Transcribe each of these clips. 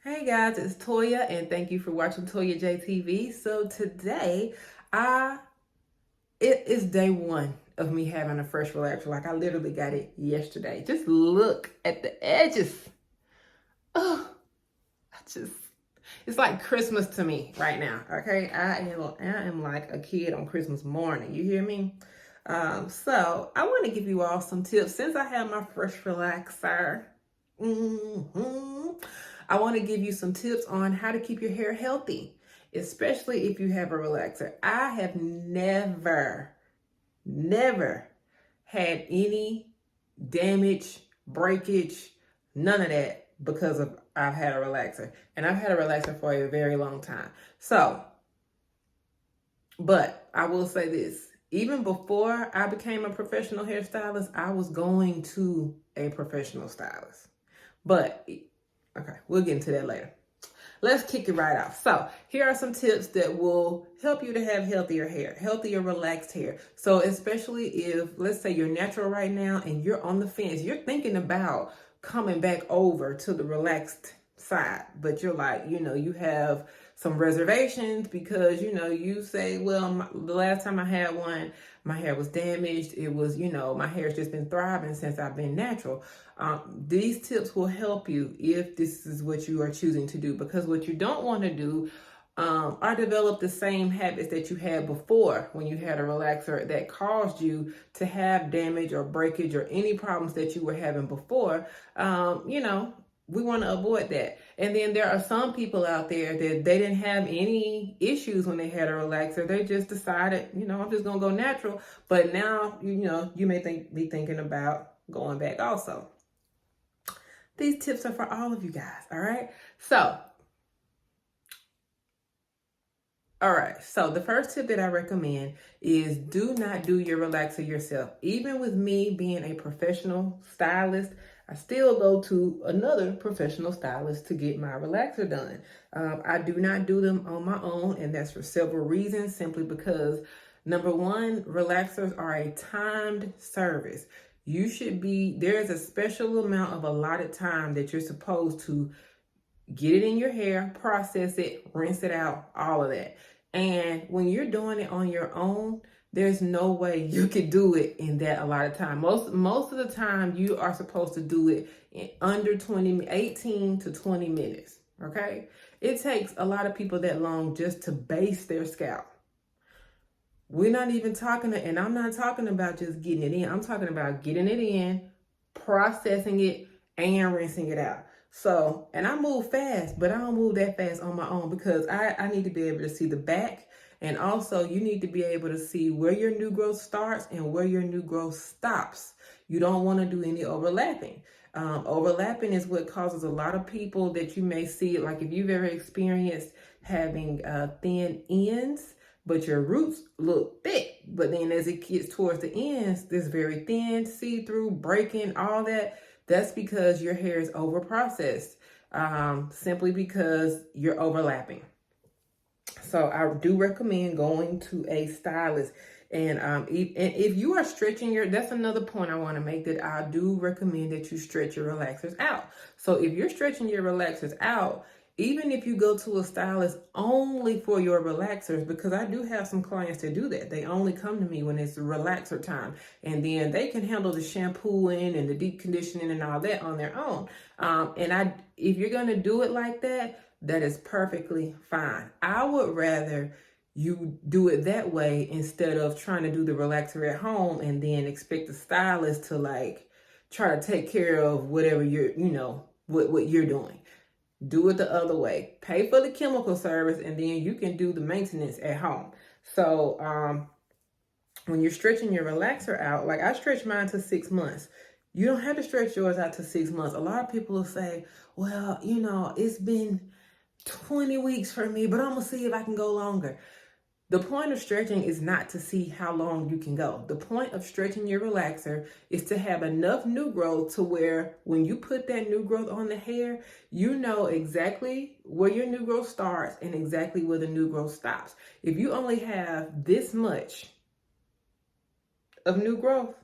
Hey guys, it's Toya and thank you for watching ToyaJTV. So today, I it is day one of me having a fresh relaxer. Like I literally got it yesterday. Just look at the edges. Oh, I just it's like Christmas to me right now. Okay, I am like a kid on Christmas morning. You hear me? So I want to give you all some tips since I have my fresh relaxer. I want to give you some tips on how to keep your hair healthy, especially if you have a relaxer. I have never had any damage, breakage, none of that because of I've had a relaxer. And I've had a relaxer for a very long time. So, but I will say this. Even before I became a professional hairstylist, I was going to a professional stylist. But okay, we'll get into that later. Let's kick it right off. So here are some tips that will help you to have healthier hair, healthier, relaxed hair. So especially if, let's say you're natural right now and you're on the fence, you're thinking about coming back over to the relaxed side, but you're like, you have some reservations because, you say, well, the last time I had one, my hair was damaged. It was, my hair's just been thriving since I've been natural. These tips will help you if this is what you are choosing to do, because what you don't want to do are develop the same habits that you had before when you had a relaxer that caused you to have damage or breakage or any problems that you were having before. We want to avoid that. And then there are some people out there that they didn't have any issues when they had a relaxer. They just decided, I'm just going to go natural. But now, you may be thinking about going back also. These tips are for all of you guys, all right? So the first tip that I recommend is do not do your relaxer yourself. Even with me being a professional stylist, I still go to another professional stylist to get my relaxer done. I do not do them on my own, and that's for several reasons. Simply because, number one, relaxers are a timed service. There is a special amount of allotted time that you're supposed to get it in your hair, process it, rinse it out, all of that. And when you're doing it on your own, there's no way you could do it in that allotted time. Most of the time, you are supposed to do it in under 18 to 20 minutes, okay? It takes a lot of people that long just to base their scalp. We're not even and I'm not talking about just getting it in. I'm talking about getting it in, processing it, and rinsing it out. So, and I move fast, but I don't move that fast on my own because I need to be able to see the back. And also you need to be able to see where your new growth starts and where your new growth stops. You don't want to do any overlapping. Overlapping is what causes a lot of people that you may see, like if you've ever experienced having thin ends, but your roots look thick. But then as it gets towards the ends, this very thin, see-through, breaking, all that. That's because your hair is over-processed, simply because you're overlapping. So I do recommend going to a stylist. And if you are stretching that's another point I want to make, that I do recommend that you stretch your relaxers out. So if you're stretching your relaxers out, even if you go to a stylist only for your relaxers, because I do have some clients that do that. They only come to me when it's relaxer time. And then they can handle the shampooing and the deep conditioning and all that on their own. If you're going to do it like that, that is perfectly fine. I would rather you do it that way instead of trying to do the relaxer at home and then expect the stylist to try to take care of whatever what you're doing. Do it the other way. Pay for the chemical service, and then you can do the maintenance at home. So when you're stretching your relaxer out, like I stretch mine to 6 months. You don't have to stretch yours out to 6 months. A lot of people will say, well, it's been 20 weeks for me, but I'm going to see if I can go longer. The point of stretching is not to see how long you can go. The point of stretching your relaxer is to have enough new growth to where when you put that new growth on the hair, you know exactly where your new growth starts and exactly where the new growth stops. If you only have this much of new growth,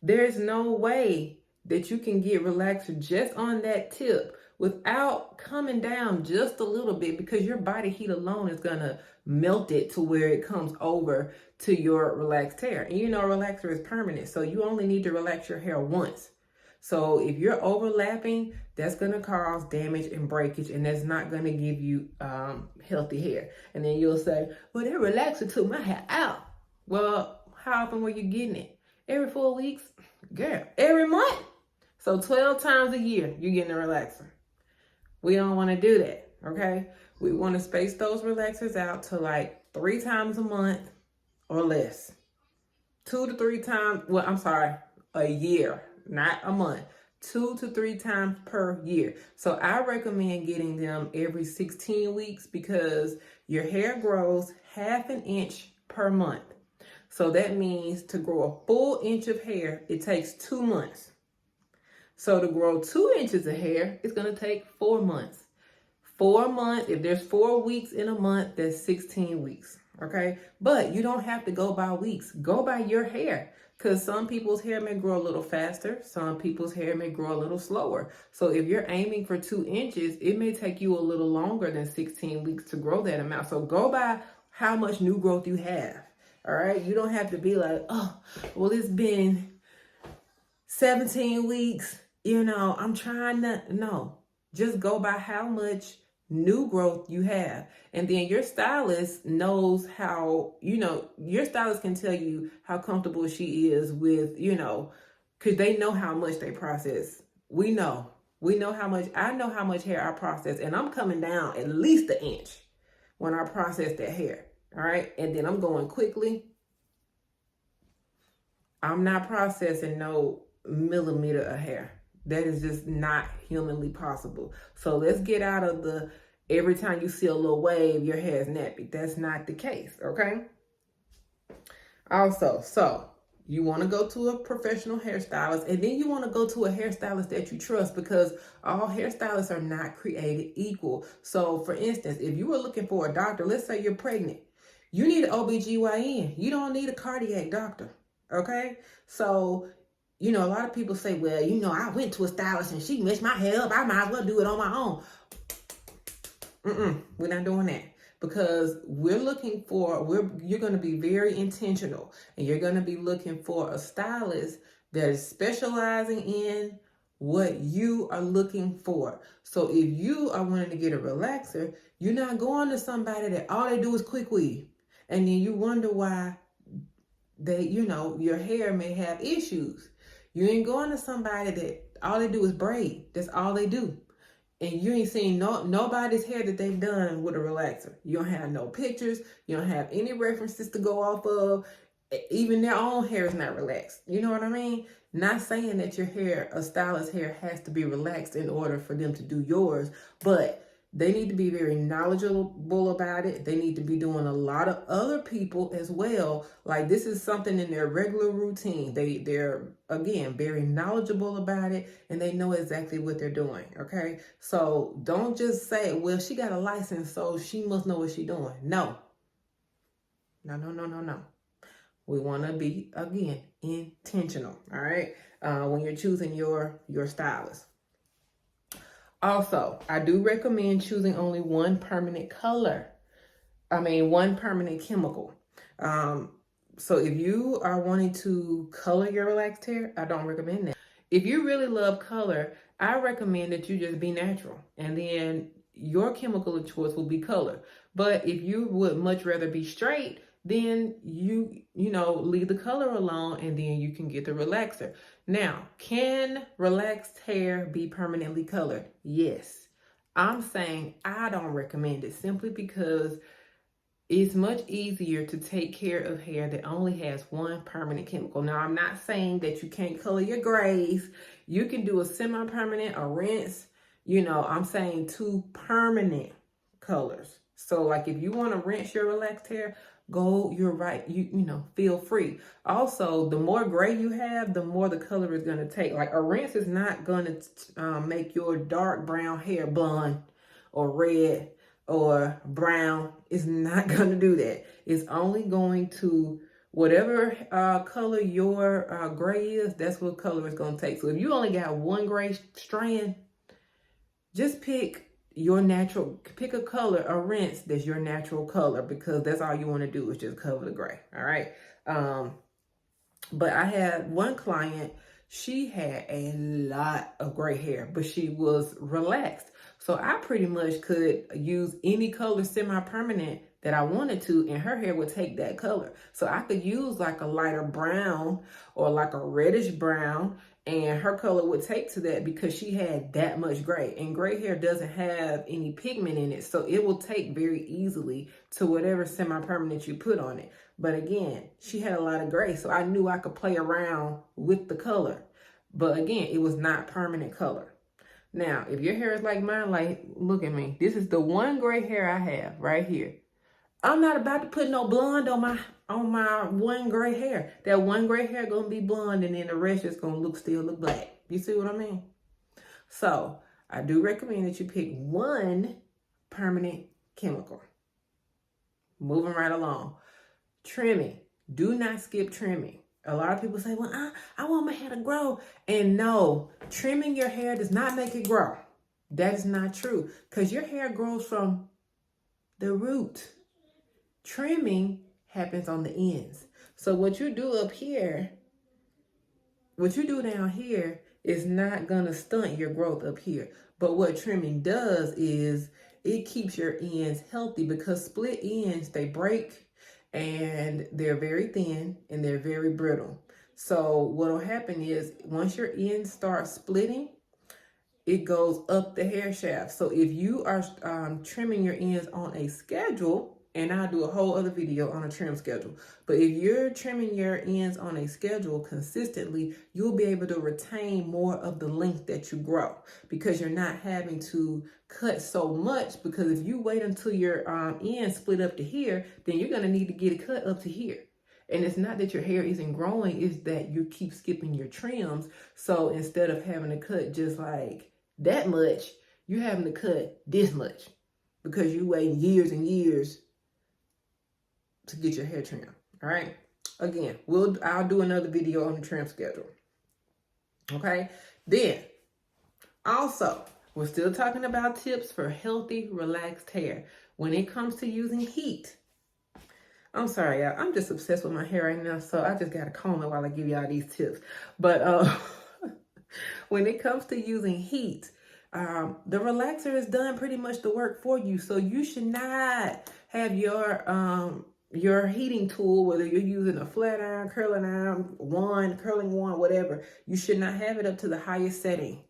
there's no way that you can get relaxer just on that tip without coming down just a little bit, because your body heat alone is going to melt it to where it comes over to your relaxed hair. And you know, relaxer is permanent, so you only need to relax your hair once. So if you're overlapping, that's going to cause damage and breakage, and that's not going to give you healthy hair. And then you'll say, well, that relaxer took my hair out. Well, how often were you getting it? Every 4 weeks? Girl, every month? So 12 times a year, you're getting a relaxer. We don't want to do that, okay? We want to space those relaxers out to like 3 times a month or less. 2 to 3 times, well, I'm sorry, a year, not a month. 2 to 3 times per year. So I recommend getting them every 16 weeks because your hair grows ½ an inch per month. So that means to grow a full inch of hair, it takes 2 months. So to grow 2 inches of hair, it's going to take 4 months. 4 months, if there's 4 weeks in a month, that's 16 weeks. Okay, but you don't have to go by weeks. Go by your hair, because some people's hair may grow a little faster. Some people's hair may grow a little slower. So if you're aiming for 2 inches, it may take you a little longer than 16 weeks to grow that amount. So go by how much new growth you have. All right, you don't have to be like, oh, well, it's been 17 weeks. You know, I'm trying to, no, just go by how much new growth you have. And then your stylist knows how, you know, your stylist can tell you how comfortable she is with, you know, because they know how much they process. We know how much, I know how much hair I process, and I'm coming down at least an inch when I process that hair. All right. And then I'm going quickly. I'm not processing no millimeter of hair. That is just not humanly possible. So let's get out of the every time you see a little wave, your hair is nappy. That's not the case, okay? Also, so you want to go to a professional hairstylist, and then you want to go to a hairstylist that you trust, because all hairstylists are not created equal. So for instance, if you were looking for a doctor, let's say you're pregnant, you need an OBGYN. You don't need a cardiac doctor, okay? So you know, a lot of people say, well, you know, I went to a stylist and she messed my hair up. I might as well do it on my own. We're not doing that, because we're looking for, you're going to be very intentional, and you're going to be looking for a stylist that is specializing in what you are looking for. So if you are wanting to get a relaxer, you're not going to somebody that all they do is quick weave. And then you wonder why they, you know, your hair may have issues. You ain't going to somebody that all they do is braid. That's all they do. And you ain't seen nobody's hair that they've done with a relaxer. You don't have no pictures. You don't have any references to go off of. Even their own hair is not relaxed. You know what I mean? Not saying that your hair, a stylist's hair, has to be relaxed in order for them to do yours, but they need to be very knowledgeable about it. They need to be doing a lot of other people as well. Like, this is something in their regular routine. They're, again, very knowledgeable about it, and they know exactly what they're doing, okay? So don't just say, well, she got a license, so she must know what she's doing. No. No. We want to be, again, intentional, all right, when you're choosing your stylist. Also, I do recommend choosing only one permanent one permanent chemical. So if you are wanting to color your relaxed hair, I don't recommend that. If you really love color, I recommend that you just be natural, and then your chemical of choice will be color. But if you would much rather be straight, then you leave the color alone, and then you can get the relaxer. Now, can relaxed hair be permanently colored? Yes. I'm saying I don't recommend it, simply because it's much easier to take care of hair that only has one permanent chemical. Now, I'm not saying that you can't color your grays. You can do a semi-permanent, a rinse. I'm saying 2 permanent colors. So like if you want to rinse your relaxed hair, go, you're right, feel free. Also, the more gray you have, the more the color is going to take. Like, a rinse is not going to make your dark brown hair blonde or red or brown. It's not going to do that. It's only going to, whatever color your gray is, that's what color it's going to take. So if you only got one gray strand, just pick pick a color, a rinse that's your natural color, because that's all you want to do is just cover the gray. All right. But I had one client, she had a lot of gray hair, but she was relaxed. So I pretty much could use any color semi-permanent that I wanted to, and her hair would take that color. So I could use like a lighter brown or like a reddish brown, and her color would take to that because she had that much gray. And gray hair doesn't have any pigment in it, so it will take very easily to whatever semi-permanent you put on it. But again, she had a lot of gray, so I knew I could play around with the color. But again, it was not permanent color. Now, if your hair is like mine, like, look at me. This is the one gray hair I have right here. I'm not about to put no blonde on my one gray hair. That one gray hair gonna be blonde, and then the rest is gonna still look black. You see what I mean? So I do recommend that you pick one permanent chemical. Moving right along. Trimming. Do not skip trimming. A lot of people say, well, I want my hair to grow. And no, trimming your hair does not make it grow. That is not true, because your hair grows from the root. Trimming happens on the ends. So what you do up here, what you do down here is not going to stunt your growth up here. But what trimming does is it keeps your ends healthy, because split ends, they break and they're very thin and they're very brittle. So what will happen is once your ends start splitting, it goes up the hair shaft. So if you are trimming your ends on a schedule, and I'll do a whole other video on a trim schedule, but if you're trimming your ends on a schedule consistently, you'll be able to retain more of the length that you grow, because you're not having to cut so much. Because if you wait until your ends split up to here, then you're going to need to get it cut up to here. And it's not that your hair isn't growing, it's that you keep skipping your trims. So instead of having to cut just like that much, you're having to cut this much, because you wait years and years to get your hair trimmed. All right. Again, I'll do another video on the trim schedule. Okay. Then also, we're still talking about tips for healthy, relaxed hair. When it comes to using heat, I'm sorry, y'all. I'm just obsessed with my hair right now, so I just got to comb it while I give y'all these tips. But when it comes to using heat, the relaxer has done pretty much the work for you. So you should not have your heating tool, whether you're using a flat iron, curling iron, curling wand, whatever, you should not have it up to the highest setting.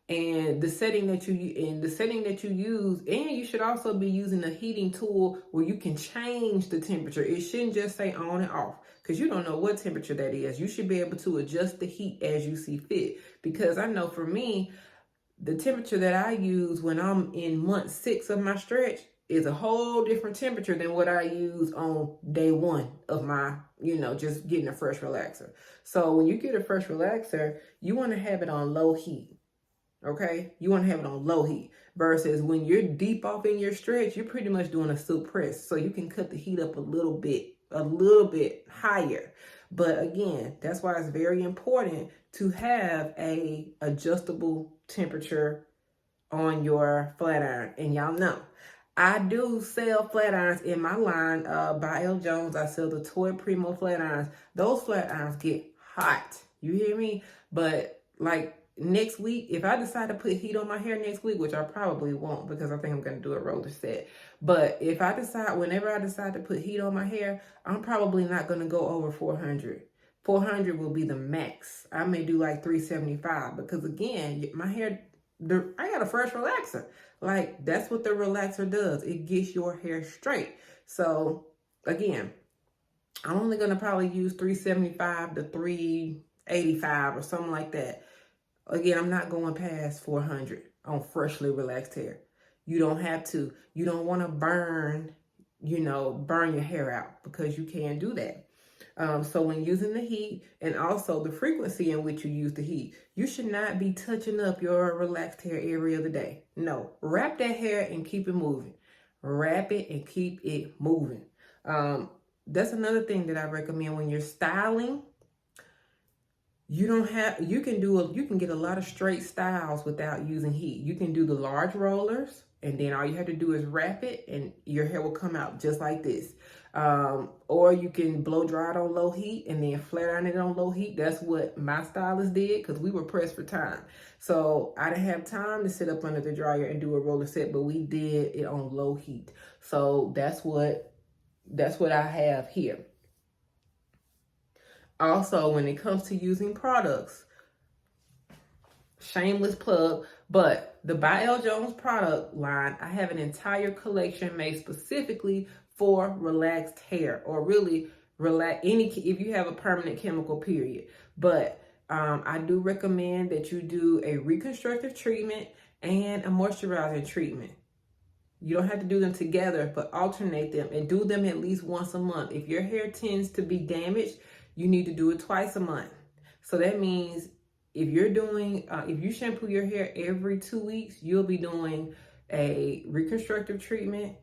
And the setting that you use, and you should also be using a heating tool where you can change the temperature. It shouldn't just say on and off, because you don't know what temperature that is. You should be able to adjust the heat as you see fit. Because I know for me, the temperature that I use when I'm in month 6 of my stretch is a whole different temperature than what I use on day 1 of my, just getting a fresh relaxer. So when you get a fresh relaxer, you want to have it on low heat. Okay, you want to have it on low heat, versus when you're deep off in your stretch, you're pretty much doing a silk press. So you can cut the heat up a little bit higher. But again, that's why it's very important to have a adjustable temperature on your flat iron. And y'all know, I do sell flat irons in my line by L. Jones. I sell the Toya Primo flat irons. Those flat irons get hot. You hear me? But like next week, if I decide to put heat on my hair next week, which I probably won't, because I think I'm going to do a roller set. But if whenever I decide to put heat on my hair, I'm probably not going to go over 400. 400 will be the max. I may do like 375, because again, my hair, I got a fresh relaxer. Like, that's what the relaxer does. It gets your hair straight. So again, I'm only going to probably use 375 to 385 or something like that. Again, I'm not going past 400 on freshly relaxed hair. You don't have to. You don't want to burn your hair out, because you can't do that. So when using the heat, and also the frequency in which you use the heat, you should not be touching up your relaxed hair every other day. No, wrap that hair and keep it moving. Wrap it and keep it moving. That's another thing that I recommend when you're styling. You can get a lot of straight styles without using heat. You can do the large rollers, and then all you have to do is wrap it and your hair will come out just like this. Or you can blow dry it on low heat and then flat iron it on low heat. That's what my stylist did because we were pressed for time. So I didn't have time to sit up under the dryer and do a roller set, but we did it on low heat. So that's what I have here. Also, when it comes to using products, shameless plug, but the By L. Jones product line, I have an entire collection made specifically for relaxed hair, or really if you have a permanent chemical period. But I do recommend that you do a reconstructive treatment and a moisturizing treatment. You don't have to do them together, but alternate them and do them at least once a month. If your hair tends to be damaged, you need to do it twice a month. So that means if you shampoo your hair every 2 weeks, you'll be doing a reconstructive treatment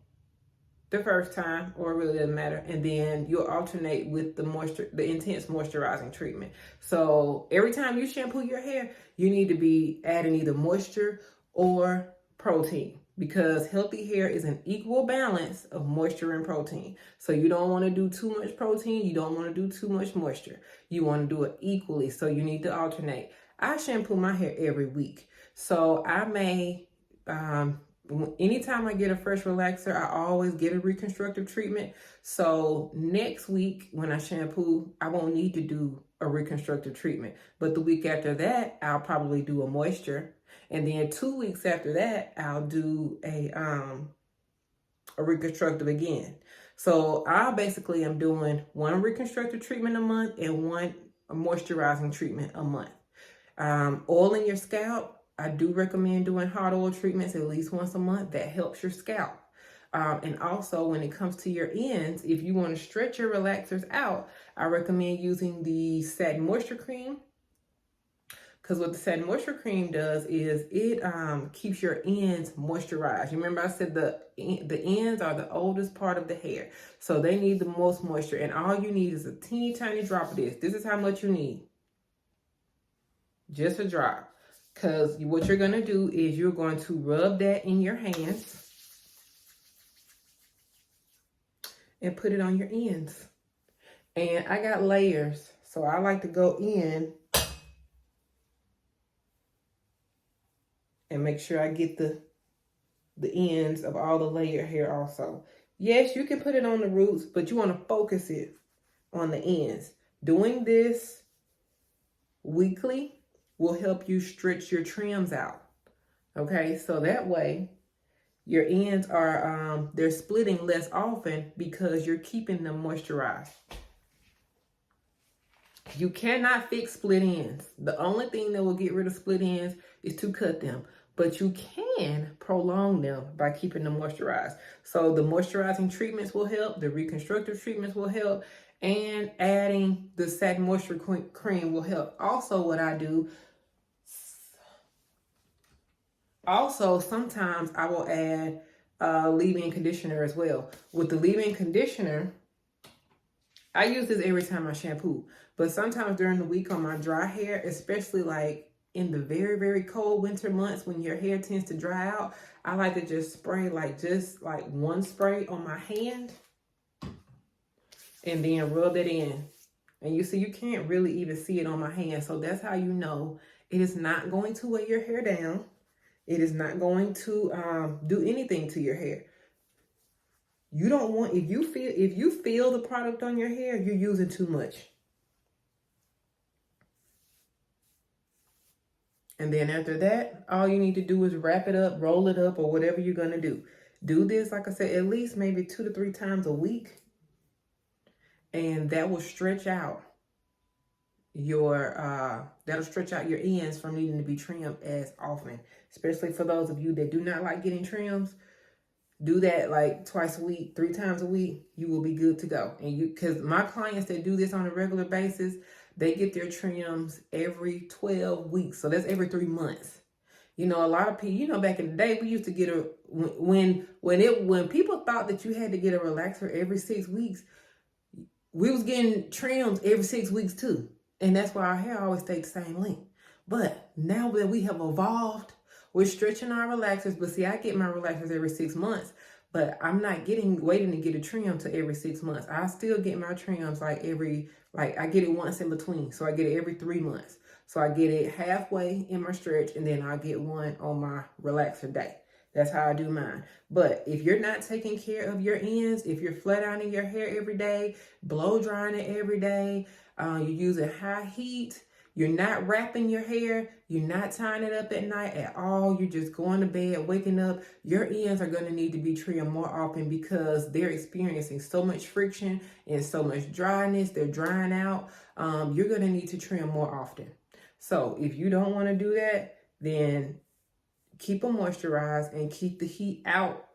the first time, or it really doesn't matter, and then you'll alternate with the intense moisturizing treatment. So every time you shampoo your hair, you need to be adding either moisture or protein, because healthy hair is an equal balance of moisture and protein. So you don't want to do too much protein, you don't want to do too much moisture. You want to do it equally, so you need to alternate. I shampoo my hair every week, so I may anytime I get a fresh relaxer, I always get a reconstructive treatment. So next week when I shampoo, I won't need to do a reconstructive treatment. But the week after that, I'll probably do a moisture. And then 2 weeks after that, I'll do a reconstructive again. So I basically am doing one reconstructive treatment a month and one moisturizing treatment a month. Oiling your scalp, I do recommend doing hot oil treatments at least once a month. That helps your scalp. And also when it comes to your ends, if you want to stretch your relaxers out, I recommend using the Satin Moisture Cream. Because what the Satin Moisture Cream does is it keeps your ends moisturized. You remember I said the ends are the oldest part of the hair. So they need the most moisture. And all you need is a teeny tiny drop of this. This is how much you need. Just a drop. Because what you're going to do is you're going to rub that in your hands and put it on your ends. And I got layers, so I like to go in and make sure I get the ends of all the layered hair also. Yes, you can put it on the roots, but you want to focus it on the ends. Doing this weekly will help you stretch your trims out. Okay, so that way your ends are they're splitting less often because you're keeping them moisturized. You cannot fix split ends. The only thing that will get rid of split ends is to cut them, but you can prolong them by keeping them moisturized. So the moisturizing treatments will help, the reconstructive treatments will help, and adding the Satin Moisture Cream will help. Also, what I do, sometimes I will add leave-in conditioner as well. With the leave-in conditioner, I use this every time I shampoo, but sometimes during the week on my dry hair, especially like in the very, very cold winter months when your hair tends to dry out, I like to just spray just one spray on my hand and then rub it in. And you see, you can't really even see it on my hand. So that's how you know it is not going to weigh your hair down. It is not going to do anything to your hair. You don't want, if you feel the product on your hair, you're using too much. And then after that, all you need to do is wrap it up, roll it up, or whatever you're going to do. Do this, like I said, at least maybe 2 to 3 times a week. And that will stretch out your ends from needing to be trimmed as often. Especially for those of you that do not like getting trims. Do that like twice a week, 3 times a week, you will be good to go. And because my clients that do this on a regular basis, they get their trims every 12 weeks. So that's every 3 months. You know, a lot of people, back in the day, we used to get when people thought that you had to get a relaxer every 6 weeks, we was getting trims every 6 weeks too. And that's why our hair always stayed the same length. But now that we have evolved, we're stretching our relaxers. But see, I get my relaxers every 6 months, but I'm not waiting to get a trim to every 6 months. I still get my trims like I get it once in between. So I get it every 3 months. So I get it halfway in my stretch, and then I get one on my relaxer day. That's how I do mine. But if you're not taking care of your ends, if you're flat ironing your hair every day, blow drying it every day, you're using high heat, you're not wrapping your hair, you're not tying it up at night at all, you're just going to bed, waking up, your ends are going to need to be trimmed more often because they're experiencing so much friction and so much dryness. They're drying out. You're going to need to trim more often. So if you don't want to do that, then keep them moisturized and keep the heat out.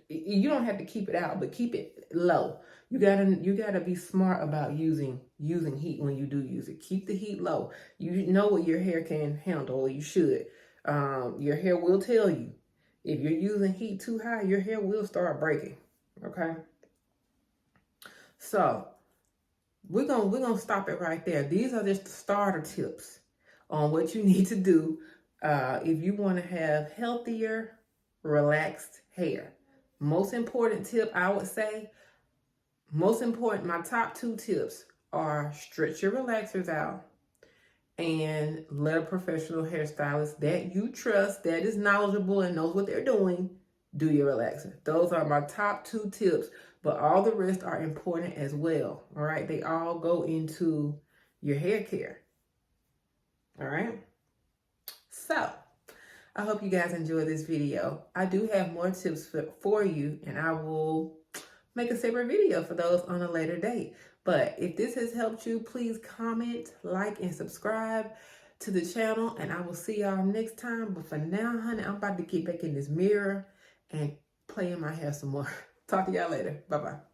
You don't have to keep it out, but keep it low. You gotta be smart about using heat when you do use it. Keep the heat low. You know what your hair can handle, or you should. Your hair will tell you. If you're using heat too high, your hair will start breaking. Okay. So we're gonna stop it right there. These are just the starter tips on what you need to do if you want to have healthier, relaxed hair. Most important tip, I would say, my top 2 tips are stretch your relaxers out and let a professional hairstylist that you trust, that is knowledgeable and knows what they're doing, do your relaxer. Those are my top 2 tips, but all the rest are important as well. All right, they all go into your hair care. All right. So I hope you guys enjoyed this video. I do have more tips for you, and I will make a separate video for those on a later date. But if this has helped you, please comment, like, and subscribe to the channel, and I will see y'all next time. But for now, honey, I'm about to get back in this mirror and play in my hair some more. Talk to y'all later. Bye-bye.